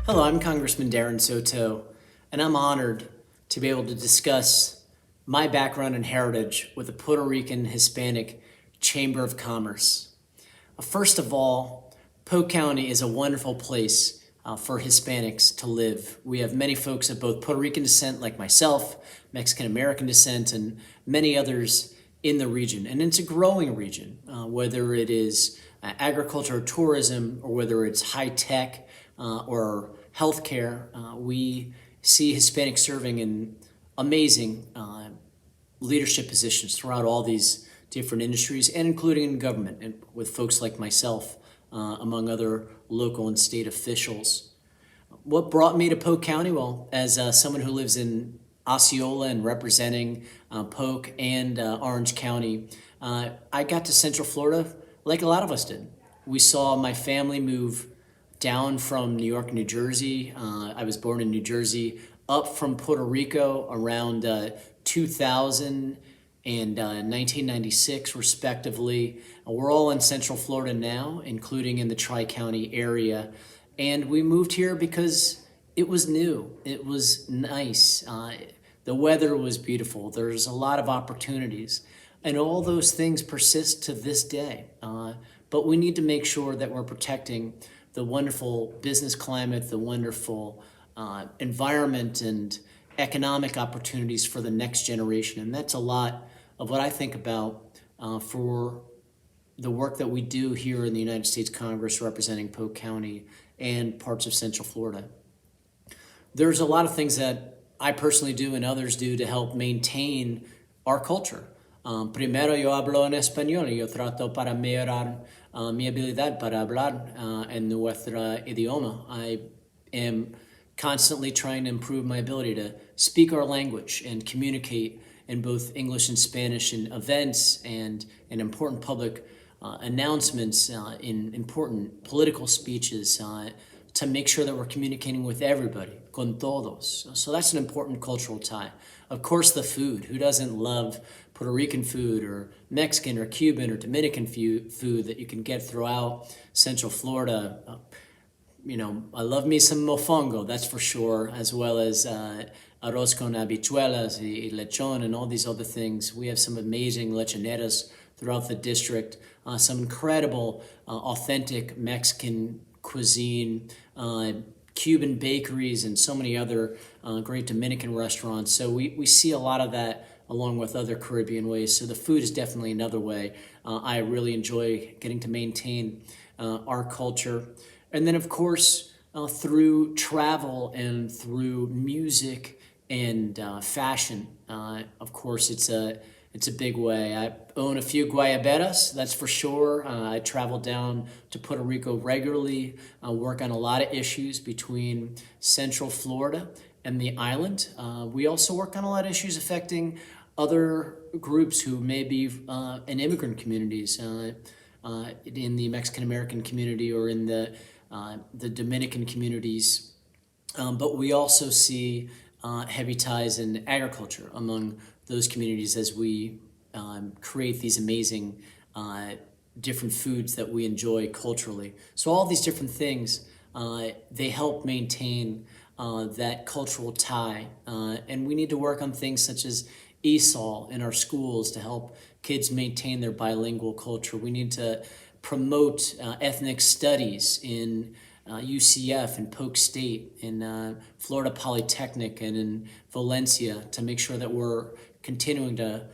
Hello, I'm Congressman Darren Soto, and I'm honored to be able to discuss my background and heritage with the Puerto Rican Hispanic Chamber of Commerce. First of all, Polk County is a wonderful place for Hispanics to live. We have many folks of both Puerto Rican descent, like myself, Mexican American descent, and many others in the region. And it's a growing region, whether it is agriculture or tourism, or whether it's high tech or healthcare. We see Hispanics serving in amazing leadership positions throughout all these different industries, and including in government, and with folks like myself, among other local and state officials. What brought me to Polk County? Well, as someone who lives in Osceola and representing Polk and Orange County, I got to Central Florida like a lot of us did. We saw my family move down from New York, New Jersey. I was born in New Jersey, up from Puerto Rico around 2000 and 1996, respectively. We're all in Central Florida now, including in the Tri-County area. And we moved here because it was new. It was nice. The weather was beautiful. There's a lot of opportunities. And all those things persist to this day. But we need to make sure that we're protecting the wonderful business climate, the wonderful environment and economic opportunities for the next generation. And that's a lot of what I think about for the work that we do here in the United States Congress representing Polk County and parts of Central Florida. There's a lot of things that I personally do and others do to help maintain our culture. Primero yo hablo en español y yo trato para mejorar mi habilidad para hablar en nuestro idioma. I am constantly trying to improve my ability to speak our language and communicate in both English and Spanish in events and in important public announcements, in important political speeches, to make sure that we're communicating with everybody, con todos. So that's an important cultural tie. Of course, the food. Who doesn't love Puerto Rican food or Mexican or Cuban or Dominican food that you can get throughout Central Florida? I love me some mofongo, that's for sure, as well as arroz con habichuelas y lechon and all these other things. We have some amazing lechoneras throughout the district, some incredible, authentic Mexican cuisine, Cuban bakeries, and so many other great Dominican restaurants. So we see a lot of that along with other Caribbean ways. So the food is definitely another way I really enjoy getting to maintain our culture. And then, of course, through travel and through music and fashion, of course, it's a big way. I own a few guayaberas, that's for sure. I travel down to Puerto Rico regularly, work on a lot of issues between Central Florida and the island. We also work on a lot of issues affecting other groups who may be in immigrant communities, in the Mexican American community or in the Dominican communities. But we also see heavy ties in agriculture among those communities as we create these amazing different foods that we enjoy culturally. So all these different things, they help maintain that cultural tie. And we need to work on things such as ESOL in our schools to help kids maintain their bilingual culture. We need to promote ethnic studies in UCF and Polk State, in Florida Polytechnic, and in Valencia to make sure that we're continuing to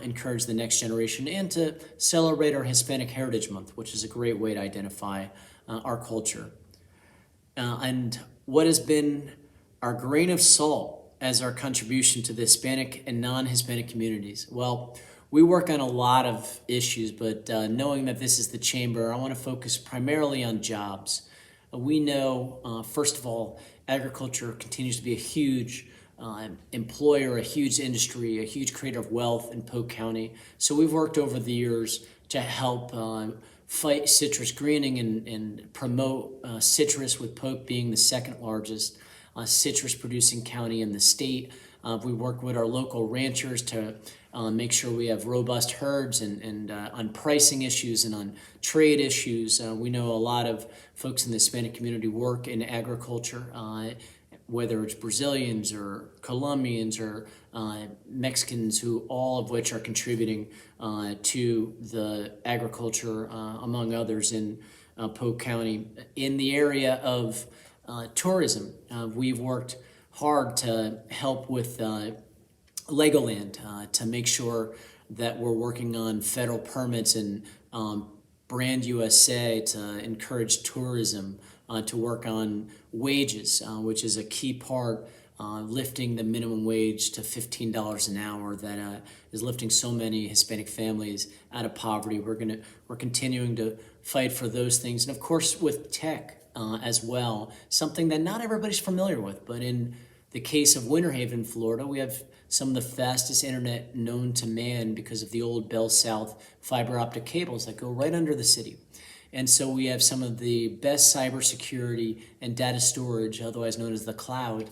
encourage the next generation and to celebrate our Hispanic Heritage Month, which is a great way to identify our culture. And what has been our grain of salt as our contribution to the Hispanic and non-Hispanic communities? Well, we work on a lot of issues, but knowing that this is the chamber, I want to focus primarily on jobs. We know, first of all, agriculture continues to be a huge employer, a huge industry, a huge creator of wealth in Polk County. So we've worked over the years to help fight citrus greening and promote citrus, with Polk being the second largest citrus producing county in the state. We work with our local ranchers to make sure we have robust herds and on pricing issues and on trade issues. We know a lot of folks in the Hispanic community work in agriculture, whether it's Brazilians or Colombians or Mexicans, who all of which are contributing to the agriculture, among others, in Polk County. In the area of tourism, we've worked hard to help with Legoland to make sure that we're working on federal permits and Brand USA to encourage tourism, to work on wages, which is a key part, lifting the minimum wage to $15 an hour that is lifting so many Hispanic families out of poverty. We're continuing to fight for those things. And of course with tech as well, something that not everybody's familiar with, but in the case of Winter Haven, Florida, we have some of the fastest internet known to man because of the old Bell South fiber optic cables that go right under the city. And so we have some of the best cybersecurity and data storage, otherwise known as the cloud,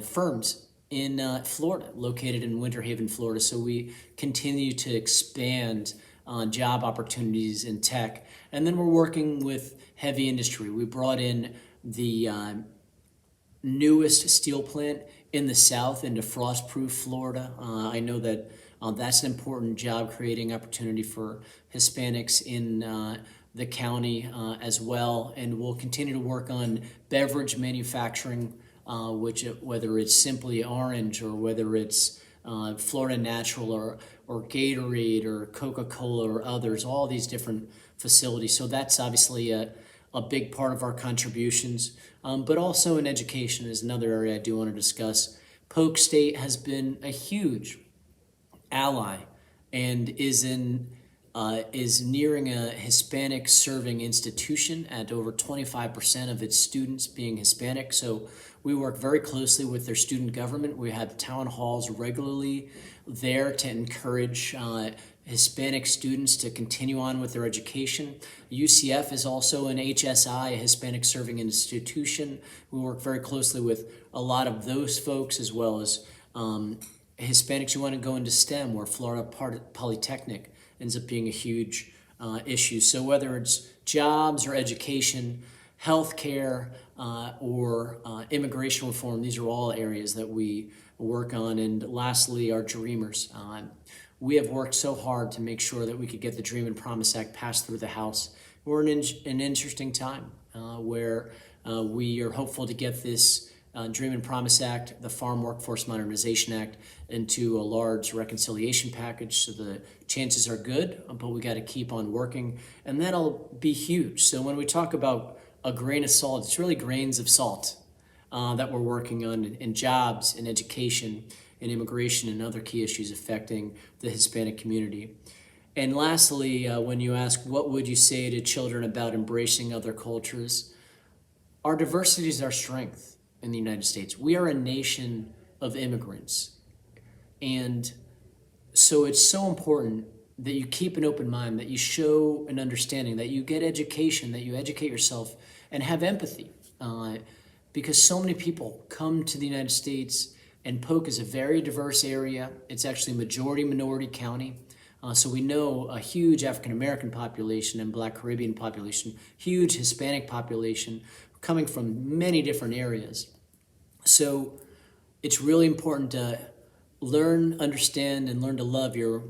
firms in Florida, located in Winter Haven, Florida. So we continue to expand job opportunities in tech. And then we're working with heavy industry. We brought in the newest steel plant in the South into Frostproof, Florida. I know that that's an important job creating opportunity for Hispanics in the county as well. And we'll continue to work on beverage manufacturing, which whether it's Simply Orange or whether it's Florida Natural or Gatorade or Coca-Cola or others, all these different facilities. So that's obviously a big part of our contributions, but also in education is another area I do want to discuss. Polk State has been a huge ally and is nearing a Hispanic serving institution at over 25% of its students being Hispanic. So we work very closely with their student government. We have town halls regularly there to encourage Hispanic students to continue on with their education. UCF is also an HSI, a Hispanic Serving Institution. We work very closely with a lot of those folks, as well as Hispanics who want to go into STEM, where Florida Polytechnic ends up being a huge issue. So whether it's jobs or education, healthcare, or immigration reform, these are all areas that we work on. And lastly, our Dreamers. We have worked so hard to make sure that we could get the Dream and Promise Act passed through the House. We're in an interesting time where we are hopeful to get this Dream and Promise Act, the Farm Workforce Modernization Act, into a large reconciliation package. So the chances are good, but we got to keep on working, and that'll be huge. So when we talk about a grain of salt, it's really grains of salt that we're working on in jobs, in education, in immigration, and other key issues affecting the Hispanic community. And lastly, when you ask what would you say to children about embracing other cultures, our diversity is our strength in the United States. We are a nation of immigrants. And so it's so important that you keep an open mind, that you show an understanding, that you get education, that you educate yourself and have empathy. Because so many people come to the United States, and Polk is a very diverse area. It's actually a majority minority county. So we know a huge African-American population and Black Caribbean population, huge Hispanic population coming from many different areas. So it's really important to learn, understand, and learn to love your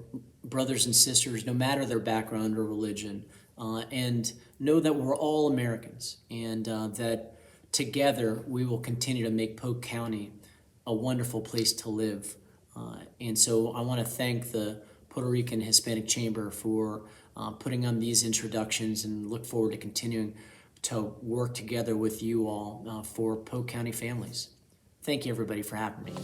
brothers and sisters, no matter their background or religion, and know that we're all Americans, and that together we will continue to make Polk County a wonderful place to live. And so I want to thank the Puerto Rican Hispanic Chamber for putting on these introductions, and look forward to continuing to work together with you all for Polk County families. Thank you, everybody, for having me.